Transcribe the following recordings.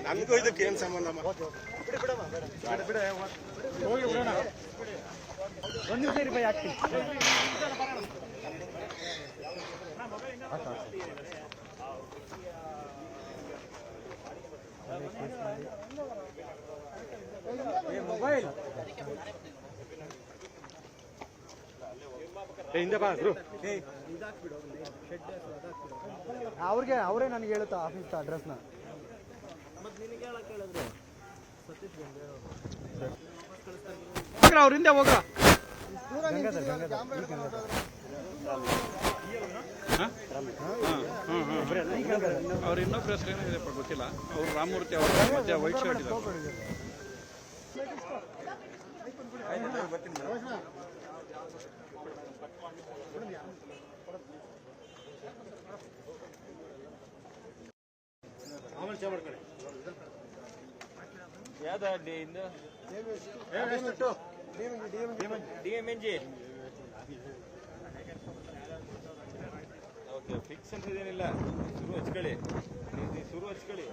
ನಮಗೂ ಇದಕ್ಕೆ ಏನು ಸಂಬಂಧ? ಒಂದು ನಿಮಿಷ ಇರಿ ಬೈ ಆಗ್ತೀನಿ. ಮೊಬೈಲ್ ಹಿಂದೆ ಬಾ ಗುರು. ಅವ್ರಿಗೆ ಅವರೇ ನನಗೆ ಹೇಳುತ್ತಾ ಆಫೀಸ್ ಅಡ್ರೆಸ್ನ. ಅವ್ರಿಂದ ಹೋಗ ಅವ್ರ ಇನ್ನೊಬ್ರು ಹೆಸರು ಏನಾಗಿದೆಪ್ಪ ಗೊತ್ತಿಲ್ಲ. ಅವ್ರು ರಾಮಮೂರ್ತಿ ಅವ್ರ ಮಧ್ಯ ವೈಟ್ ಶರ್ಟ್ ಇದೆ. ಓಕೆ, ಫಿಕ್ಸ್ ಅಂತ ಇದೇನಿಲ್ಲ. ಶುರು ಹಚ್ಕೊಳ್ಳಿ.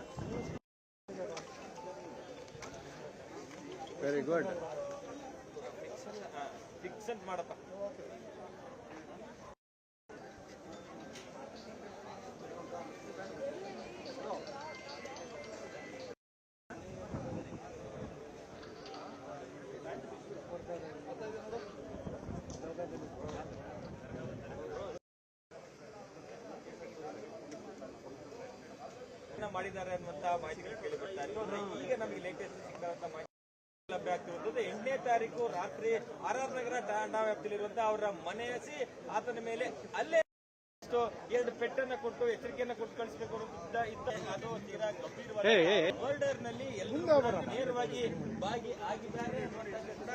Very good. ಫಿಕ್ಸ್ ಅಂತ ಮಾಡಪ್ಪ. ಮಾಡಿದ್ದಾರೆ ಅನ್ನುವಂತಹ ಮಾಹಿತಿಗಳು ಕೇಳಿ ಬರ್ತಾ ಇದ್ದಾರೆ. ಈಗ ನಮಗೆ ಲೇಟೆಸ್ಟ್ ಸಿಗ್ತಾರಂತ ಮಾಹಿತಿ ಲಭ್ಯ ಆಗ್ತಿರುವಂತದ್ದು 8ನೇ ತಾರೀಕು ರಾತ್ರಿ RR ನಗರ ಠಾಣಾ ವ್ಯಾಪ್ತಿಯಲ್ಲಿರುವಂತಹ ಅವರ ಮನೆ ಹಸಿ ಆತನ ಮೇಲೆ ಅಲ್ಲೇ 2 ಪೆಟ್ಟನ್ನ ಕೊಟ್ಟು ಎಚ್ಚರಿಕೆಯನ್ನ ಕೊಟ್ಟು ಕಳಿಸಬೇಕು ಅದು ತೀರಾ ಗಂಭೀರವಾದ ಮರ್ಡರ್ ನಲ್ಲಿ ಎಲ್ಲರೂ ನೇರವಾಗಿ ಭಾಗಿ ಆಗಿದ್ದಾರೆ ಅನ್ನುವಂಥದ್ದು ಕೂಡ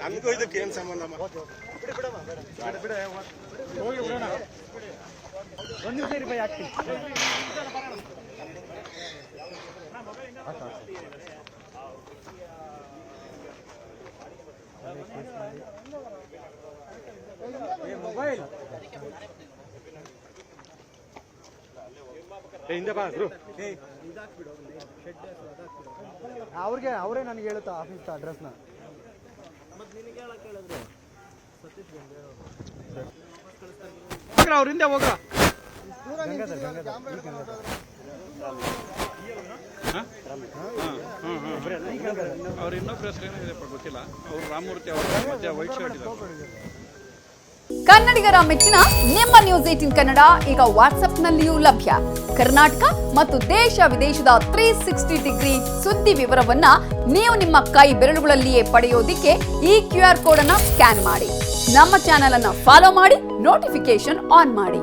ನಮಗೂ ಇದಕ್ಕೆ ಏನು ಸಂಬಂಧ? ಒಂದು ನಿಮಿಷ ಇರಿ ಬೈ ಆಗ್ತೀನಿ. ಮೊಬೈಲ್ ಹಿಂದೆ ಬಾ ಗುರು. ಅವ್ರಿಗೆ ಅವರೇ ನನಗೆ ಹೇಳುತ್ತಾ ಆಫೀಸ್ ಅಡ್ರೆಸ್ನ. ಅವ್ರಿಂದ ಹೋಗ ಅವ್ರ ಇನ್ನೊಬ್ರು ಹೆಸರು ಏನಾಗಿದೆಪ್ಪ ಗೊತ್ತಿಲ್ಲ. ಅವ್ರು ರಾಮಮೂರ್ತಿ ಅವ್ರ ಮಧ್ಯ ವೈಟ್ ಶರ್ಟ್ ಇದೆ. ಕನ್ನಡಿಗರ ಮೆಚ್ಚಿನ ನಿಮ್ಮ ನ್ಯೂಸ್ 18 ಕನ್ನಡ ಈಗ ವಾಟ್ಸ್ಆಪ್ನಲ್ಲಿಯೂ ಲಭ್ಯ. ಕರ್ನಾಟಕ ಮತ್ತು ದೇಶ ವಿದೇಶದ 360 ಡಿಗ್ರಿ ಸುದ್ದಿ ವಿವರವನ್ನ ನೀವು ನಿಮ್ಮ ಕೈ ಬೆರಳುಗಳಲ್ಲಿಯೇ ಪಡೆಯೋದಿಕ್ಕೆ ಈ QR ಕೋಡ್ ಅನ್ನ ಸ್ಕ್ಯಾನ್ ಮಾಡಿ. ನಮ್ಮ ಚಾನೆಲ್ ಅನ್ನ ಫಾಲೋ ಮಾಡಿ, ನೋಟಿಫಿಕೇಶನ್ ಆನ್ ಮಾಡಿ.